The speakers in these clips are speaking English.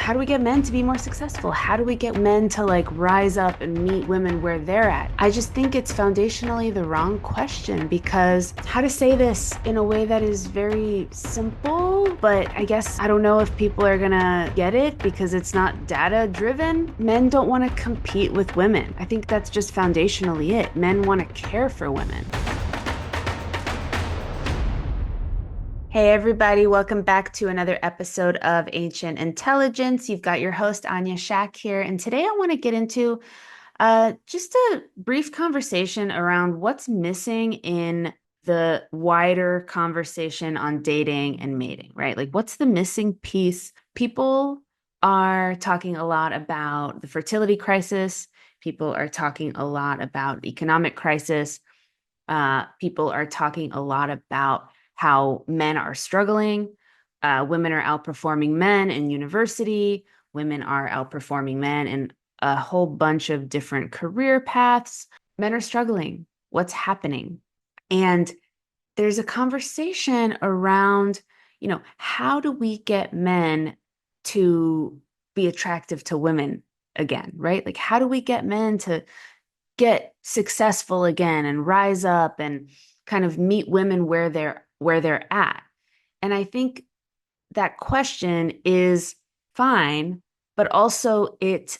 how do we get men to be more successful? How do we get men to like rise up and meet women where they're at? I just think it's foundationally the wrong question because how to say this in a way that is very simple, but I guess I don't know if people are gonna get it because it's not data driven. Men don't want to compete with women. I think that's just foundationally it. Men want to care for women. Hey, everybody, welcome back to another episode of Ancient Intelligence. You've got your host, Anya Shack here. And today I want to get into just a brief conversation around what's missing in the wider conversation on dating and mating, right? Like, what's the missing piece? People are talking a lot about the fertility crisis. People are talking a lot about economic crisis. People are talking a lot about how men are struggling. Women are outperforming men in university. Women are outperforming men in a whole bunch of different career paths. Men are struggling. What's happening? And there's a conversation around, how do we get men to be attractive to women again, right? Like, how do we get men to get successful again and rise up and kind of meet women where they're at? And I think that question is fine, but also it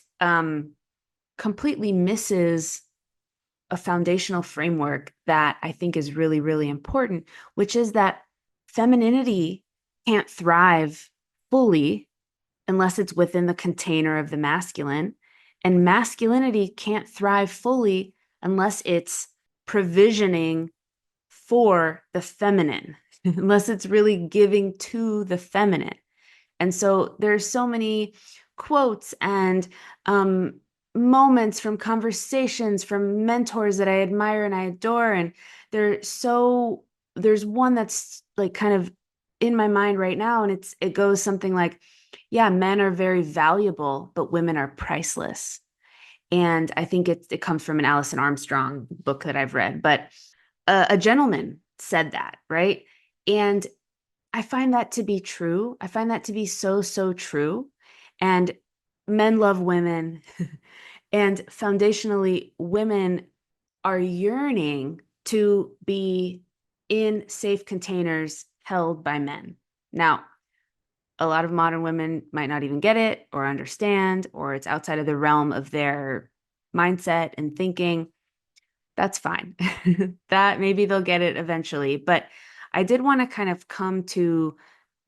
completely misses a foundational framework that I think is really, really important, which is that femininity can't thrive fully unless it's within the container of the masculine. And masculinity can't thrive fully unless it's provisioning for the feminine, unless it's really giving to the feminine. And so there's so many quotes and moments from conversations from mentors that I admire and I adore. And there's one that's like kind of in my mind right now. And it goes something like, yeah, men are very valuable, but women are priceless. And I think it comes from an Alison Armstrong book that I've read, but a gentleman said that, right? And I find that to be true. I find that to be so, so true. And men love women. And foundationally, women are yearning to be in safe containers held by men. Now, a lot of modern women might not even get it or understand, or it's outside of the realm of their mindset and thinking. That's fine. That maybe they'll get it eventually. But I did want to kind of come to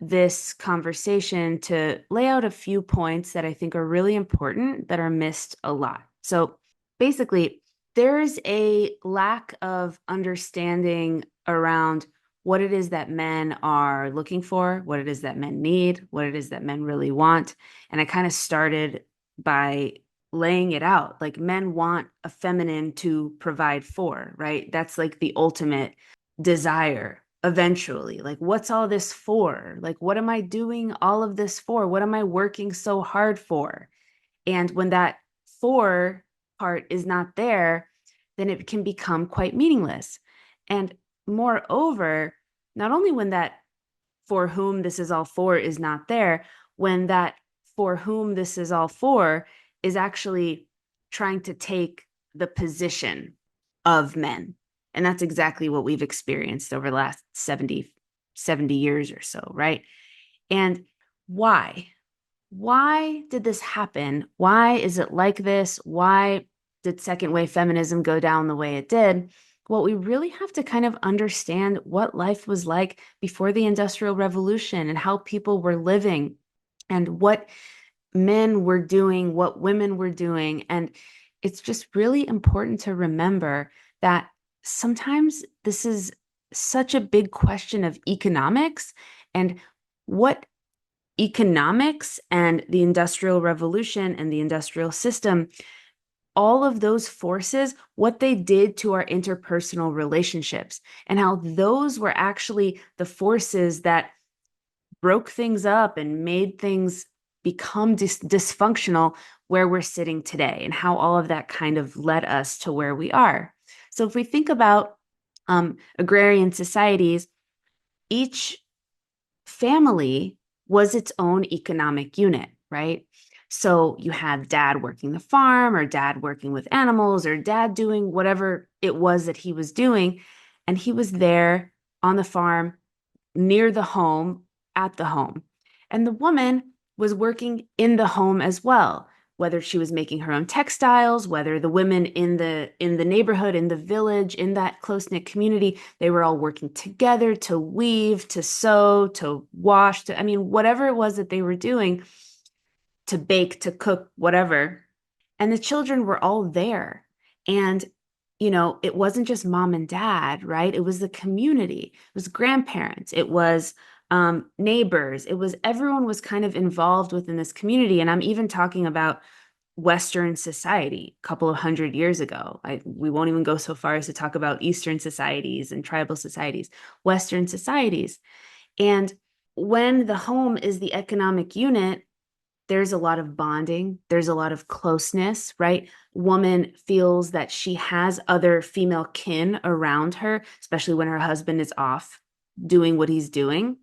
this conversation to lay out a few points that I think are really important that are missed a lot. So basically, there's a lack of understanding around what it is that men are looking for, what it is that men need, what it is that men really want. And I kind of started by laying it out. Like, men want a feminine to provide for, right? That's like the ultimate desire eventually. Like, what's all this for? Like, what am I doing all of this for? What am I working so hard for? And when that for part is not there, then it can become quite meaningless. And moreover, not only when that for whom this is all for is not there, when that for whom this is all for is actually trying to take the position of men. And that's exactly what we've experienced over the last 70 years or so, right? And why? Why did this happen? Why is it like this? Why did second wave feminism go down the way it did? Well, we really have to kind of understand what life was like before the Industrial Revolution and how people were living and what men were doing, what women were doing. And it's just really important to remember that sometimes this is such a big question of economics and what economics and the Industrial Revolution and the industrial system, all of those forces, what they did to our interpersonal relationships, and how those were actually the forces that broke things up and made things become dysfunctional where we're sitting today, and how all of that kind of led us to where we are. So if we think about agrarian societies, each family was its own economic unit. right? So you had dad working the farm, or dad working with animals, or dad doing whatever it was that he was doing. And he was there on the farm, near the home, at the home. And the woman was working in the home as well, whether she was making her own textiles, whether the women in the neighborhood, in the village, in that close-knit community, they were all working together to weave, to sew, to wash, to, I mean, whatever it was that they were doing, to bake, to cook, whatever. And the children were all there. And, it wasn't just mom and dad, right? It was the community, it was grandparents, it was neighbors, it was everyone was kind of involved within this community. And I'm even talking about Western society a couple of hundred years ago. We won't even go so far as to talk about Eastern societies and tribal societies, Western societies. And when the home is the economic unit, there's a lot of bonding, there's a lot of closeness, right? Woman feels that she has other female kin around her, especially when her husband is off doing what he's doing.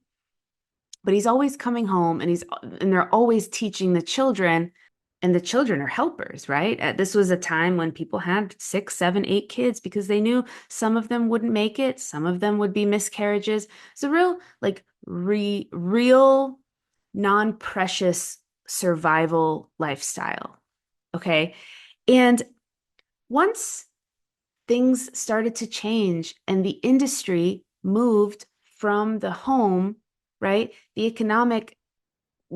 But he's always coming home, and they're always teaching the children, and the children are helpers, right? This was a time when people had 6, 7, 8 kids because they knew some of them wouldn't make it, some of them would be miscarriages. It's a real, like, real, non-precious survival lifestyle. Okay. And once things started to change and the industry moved from the home, right? The economic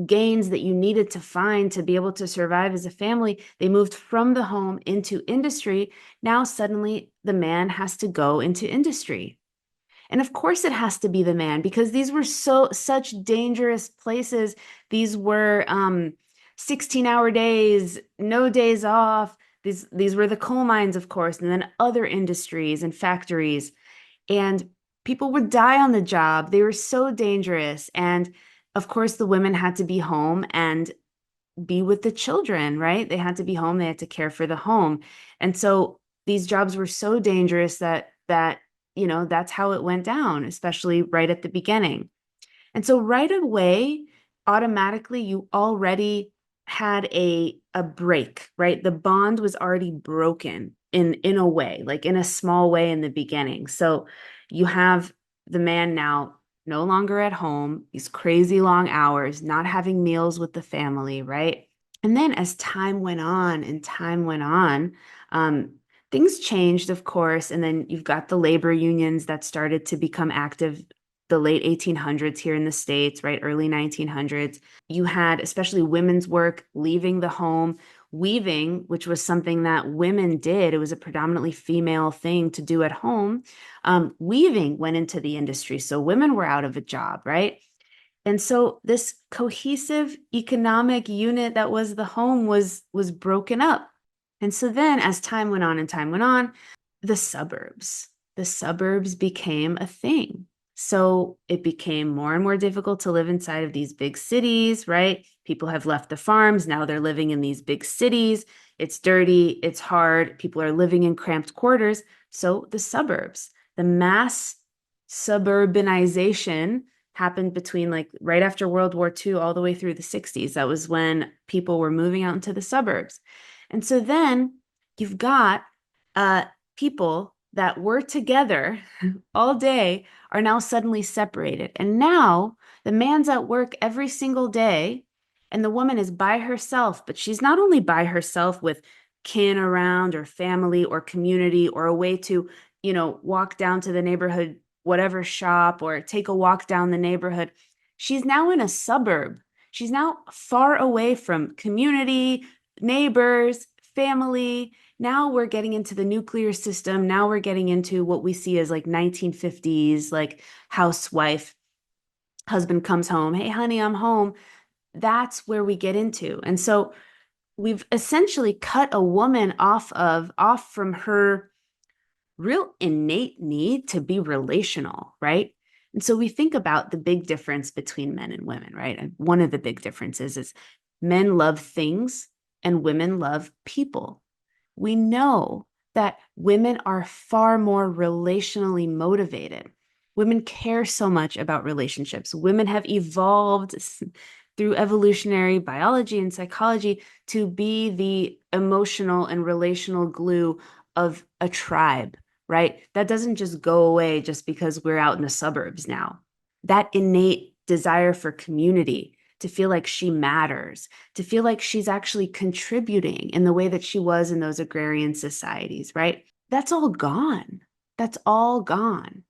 gains that you needed to find to be able to survive as a family, they moved from the home into industry. Now, suddenly, the man has to go into industry. And of course it has to be the man, because these were such dangerous places. These were 16-hour days, no days off. These were the coal mines, of course, and then other industries and factories. And people would die on the job. They were so dangerous. And of course, the women had to be home and be with the children, right? They had to be home, they had to care for the home. And so these jobs were so dangerous that that's how it went down, especially right at the beginning. And so right away, automatically, you already had a break, right? The bond was already broken in a way, like in a small way in the beginning. So you have the man now no longer at home, these crazy long hours, not having meals with the family, right? And then as time went on and time went on, um, things changed, of course. And then you've got the labor unions that started to become active the late 1800s here in the States, right? Early 1900s. You had especially women's work leaving the home, weaving, which was something that women did. It was a predominantly female thing to do at home. Weaving went into the industry. So women were out of a job, right? And so this cohesive economic unit that was the home was broken up. And so then as time went on and time went on, the suburbs, the suburbs became a thing. So it became more and more difficult to live inside of these big cities, right? People have left the farms. Now they're living in these big cities. It's dirty, it's hard. People are living in cramped quarters. So the suburbs, the mass suburbanization happened between, like, right after World War II all the way through the 60s. That was when people were moving out into the suburbs. And so then you've got uh, people that were together all day are now suddenly separated. And now the man's at work every single day, and the woman is by herself, but she's not only by herself with kin around, or family, or community, or a way to, walk down to the neighborhood, whatever shop, or take a walk down the neighborhood. She's now in a suburb. She's now far away from community, neighbors, family. Now we're getting into the nuclear system. Now we're getting into what we see as like 1950s, like housewife, husband comes home, hey, honey, I'm home. That's where we get into. And so we've essentially cut a woman off from her real innate need to be relational, right? And so we think about the big difference between men and women, right? And one of the big differences is men love things and women love people. We know that women are far more relationally motivated. Women care so much about relationships. Women have evolved through evolutionary biology and psychology to be the emotional and relational glue of a tribe, right? That doesn't just go away just because we're out in the suburbs now. That innate desire for community, to feel like she matters, to feel like she's actually contributing in the way that she was in those agrarian societies, right? That's all gone. That's all gone.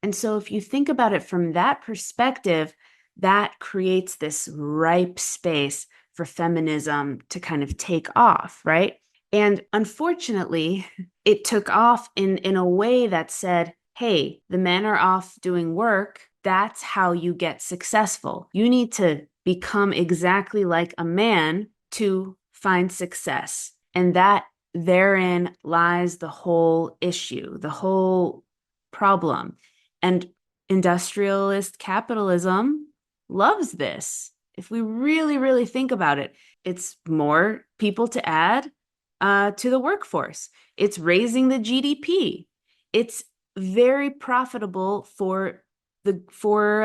And so if you think about it from that perspective, that creates this ripe space for feminism to kind of take off, right? And unfortunately, it took off in a way that said, hey, the men are off doing work. That's how you get successful. You need to become exactly like a man to find success. And that therein lies the whole issue, the whole problem. And industrialist capitalism loves this. If we really, really think about it, it's more people to add to the workforce. It's raising the GDP. It's very profitable for the for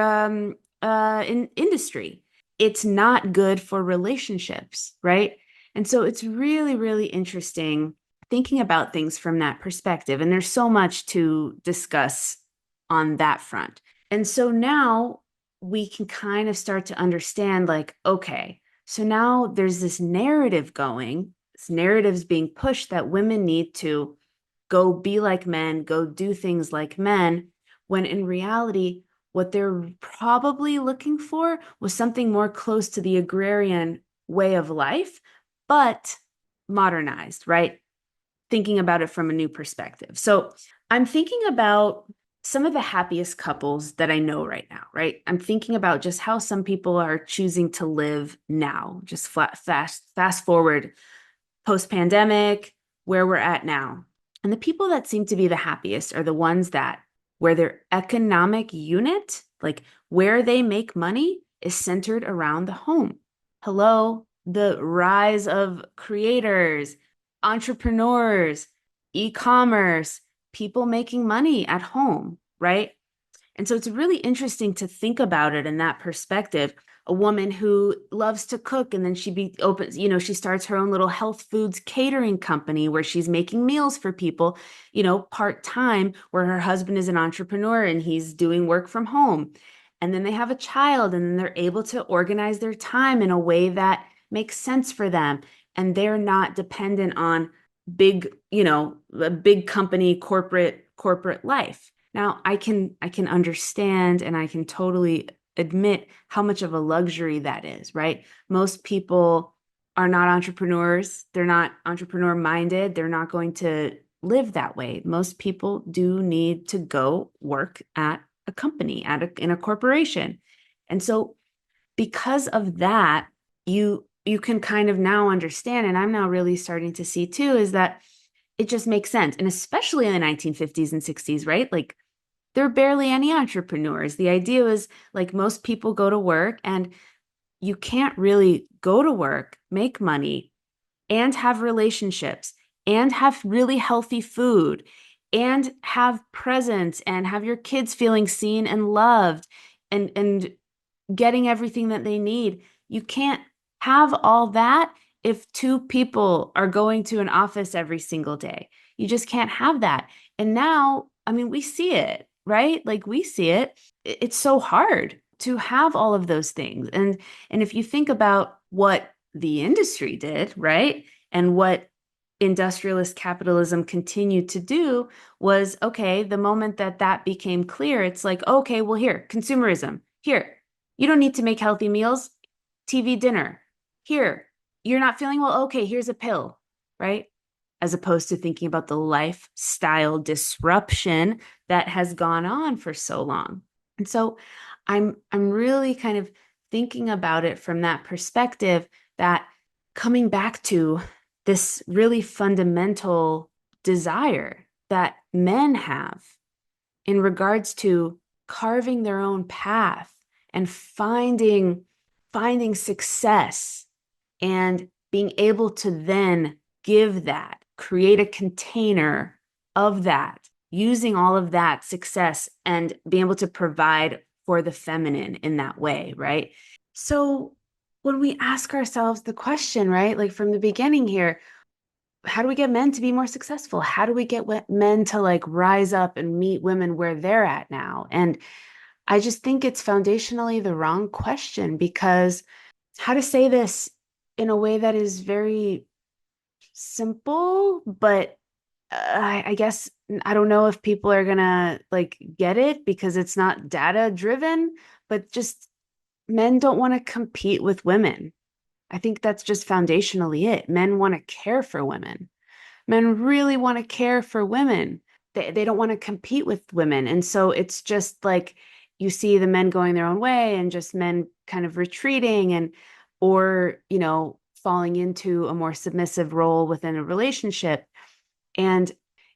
in industry. It's not good for relationships, right? And so it's really, really interesting thinking about things from that perspective. And there's so much to discuss on that front. And so now we can kind of start to understand like, okay, so now there's this narrative going, this narrative's being pushed that women need to go be like men, go do things like men, when in reality, what they're probably looking for was something more close to the agrarian way of life, but modernized, right? Thinking about it from a new perspective. So I'm thinking about some of the happiest couples that I know right now, right? I'm thinking about just how some people are choosing to live now, just fast forward post pandemic, where we're at now. And the people that seem to be the happiest are the ones that where their economic unit, like where they make money, is centered around the home. Hello, the rise of creators, entrepreneurs, e-commerce, people making money at home, right? And so it's really interesting to think about it in that perspective. A woman who loves to cook and then opens, she starts her own little health foods catering company where she's making meals for people, part time, where her husband is an entrepreneur and he's doing work from home. And then they have a child and then they're able to organize their time in a way that makes sense for them. And they're not dependent on a big company corporate life. Now, I can understand and I can totally admit how much of a luxury that is, right? Most people are not entrepreneurs. They're not entrepreneur minded. They're not going to live that way. Most people do need to go work at a company, in a corporation. And so because of that, you can kind of now understand, and I'm now really starting to see too, is that it just makes sense. And especially in the 1950s and 60s, right? Like there are barely any entrepreneurs. The idea was like most people go to work and you can't really go to work, make money, and have relationships, and have really healthy food, and have presence, and have your kids feeling seen and loved, and getting everything that they need. You can't have all that if two people are going to an office every single day. You just can't have that. And now, I mean, we see it, right? Like we see it. It's so hard to have all of those things. And if you think about what the industry did, right? And what industrialist capitalism continued to do was okay, the moment that that became clear, it's like, okay, well, here, consumerism. Here, you don't need to make healthy meals. TV dinner. Here, you're not feeling well. Okay, here's a pill, right? As opposed to thinking about the lifestyle disruption that has gone on for so long. And so I'm really kind of thinking about it from that perspective, that coming back to this really fundamental desire that men have in regards to carving their own path and finding success and being able to then give that, create a container of that, using all of that success and being able to provide for the feminine in that way, right? So when we ask ourselves the question, right? Like from the beginning here, how do we get men to be more successful? How do we get men to like rise up and meet women where they're at now? And I just think it's foundationally the wrong question because how to say this in a way that is very simple, but I guess I don't know if people are gonna like get it because it's not data driven, but just men don't want to compete with women. I think that's just foundationally it. Men want to care for women. Men really want to care for women. They don't want to compete with women. And so it's just like you see the men going their own way and just men kind of retreating and, or, falling into a more submissive role within a relationship. And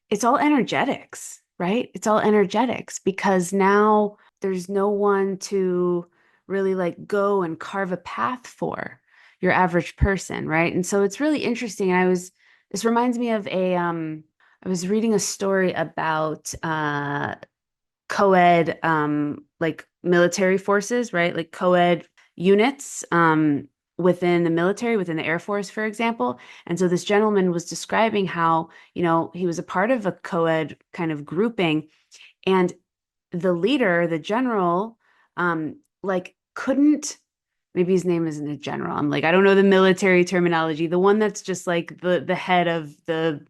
it's all energetics, right? It's all energetics because now there's no one to really like go and carve a path for your average person, right? And so it's really interesting. This reminds me of I was reading a story about co-ed like military forces, right? Like co-ed units within the military, within the Air Force, for example. And so this gentleman was describing how, he was a part of a co-ed kind of grouping and the leader, the general, like couldn't, maybe his name isn't a general. I'm like, I don't know the military terminology. The one that's just like the head of the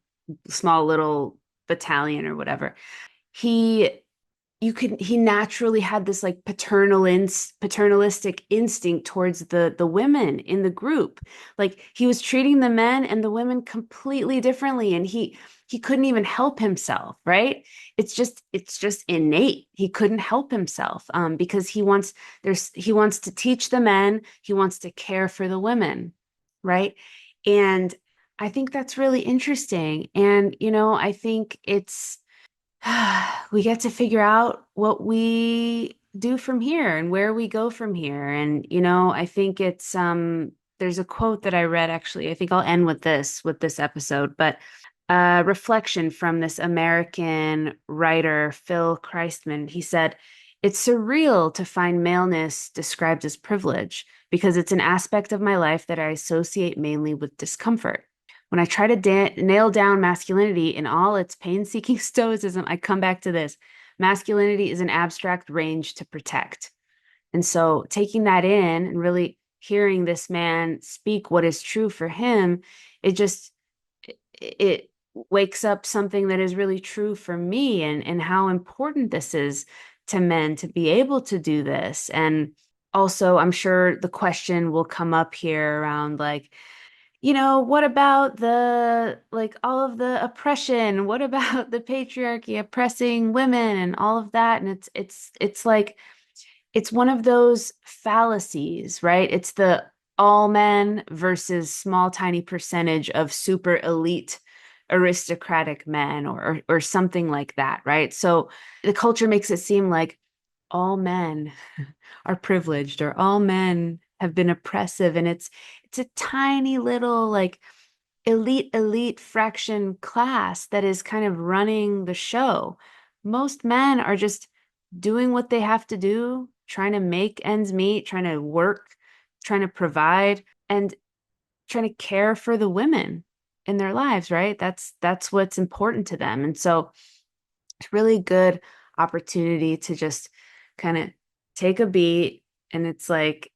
small little battalion or whatever. He he naturally had this like paternalistic instinct towards the women in the group. Like he was treating the men and the women completely differently and he couldn't even help himself, right? It's just innate. He couldn't help himself because he wants to teach the men, he wants to care for the women, right? And I think that's really interesting. And I think it's we get to figure out what we do from here and where we go from here. And, I think there's a quote that I read actually. I think I'll end with this episode, but reflection from this American writer, Phil Christman. He said, "It's surreal to find maleness described as privilege because it's an aspect of my life that I associate mainly with discomfort. When I try to nail down masculinity in all its painstaking stoicism, I come back to this. Masculinity is an abstract range to protect." And so taking that in and really hearing this man speak what is true for him, it just it wakes up something that is really true for me and how important this is to men to be able to do this. And also, I'm sure the question will come up here around like, what about the like all of the oppression? What about the patriarchy oppressing women and all of that? And it's like it's one of those fallacies, right? It's the all men versus small tiny percentage of super elite aristocratic men or something like that, right? So the culture makes it seem like all men are privileged or all men have been oppressive and it's a tiny little like elite fraction class that is kind of running the show. Most men are just doing what they have to do, trying to make ends meet, trying to work, trying to provide and trying to care for the women in their lives, right? That's what's important to them. And so it's really good opportunity to just kind of take a beat. And it's like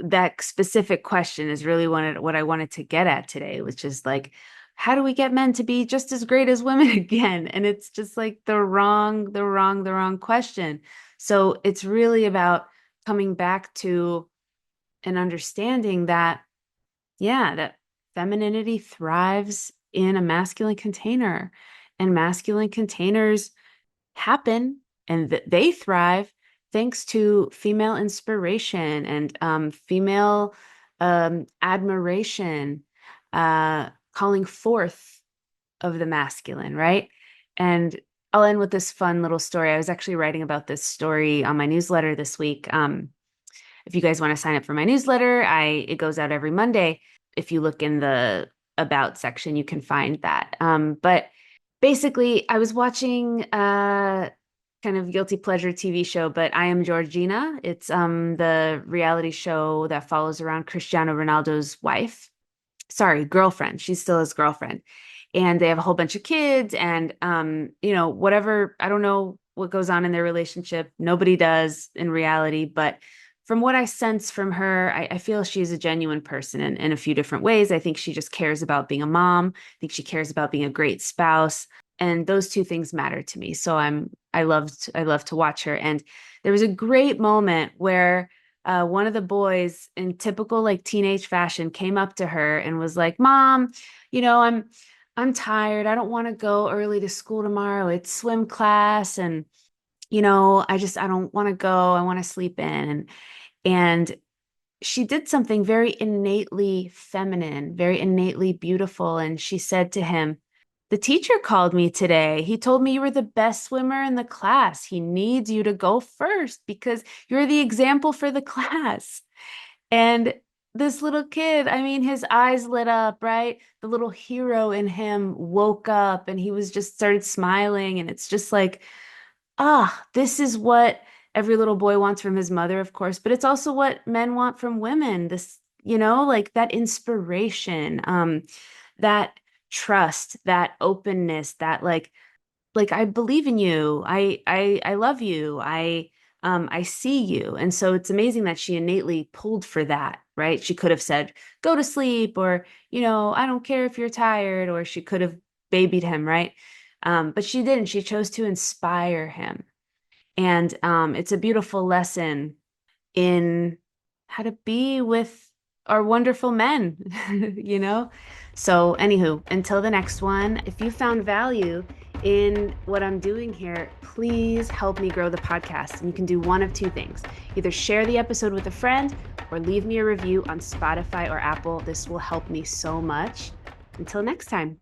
that specific question is really what I wanted to get at today, which is like, how do we get men to be just as great as women again? And it's just like the wrong question. So it's really about coming back to an understanding that, yeah, that femininity thrives in a masculine container and masculine containers happen and that they thrive thanks to female inspiration and female admiration, calling forth of the masculine, right? And I'll end with this fun little story. I was actually writing about this story on my newsletter this week. If you guys want to sign up for my newsletter, it goes out every Monday. If you look in the about section, you can find that. But basically, I was watching kind of guilty pleasure TV show, but I Am Georgina. It's the reality show that follows around Cristiano Ronaldo's wife. Sorry, girlfriend. She's still his girlfriend. And they have a whole bunch of kids and whatever, I don't know what goes on in their relationship. Nobody does in reality, but from what I sense from her, I feel she's a genuine person in a few different ways. I think she just cares about being a mom. I think she cares about being a great spouse. And those two things matter to me. So I love to watch her. And there was a great moment where one of the boys in typical like teenage fashion came up to her and was like, "Mom, you know, I'm tired. I don't want to go early to school tomorrow. It's swim class and I don't want to go. I want to sleep in." And she did something very innately feminine, very innately beautiful. And she said to him, "The teacher called me today. He told me you were the best swimmer in the class. He needs you to go first because you're the example for the class." And this little kid, I mean, his eyes lit up, right? The little hero in him woke up and he was just started smiling. And it's just like, this is what every little boy wants from his mother, of course, but it's also what men want from women. This, like that inspiration, that trust, that openness, that like I believe in you. I love you. I see you. And so it's amazing that she innately pulled for that, right? She could have said, "Go to sleep," or, "I don't care if you're tired," or she could have babied him, right? But she didn't. She chose to inspire him. And it's a beautiful lesson in how to be with our wonderful men, you know? So, anywho, until the next one, if you found value in what I'm doing here, please help me grow the podcast. And you can do one of two things: either share the episode with a friend or leave me a review on Spotify or Apple. This will help me so much. Until next time.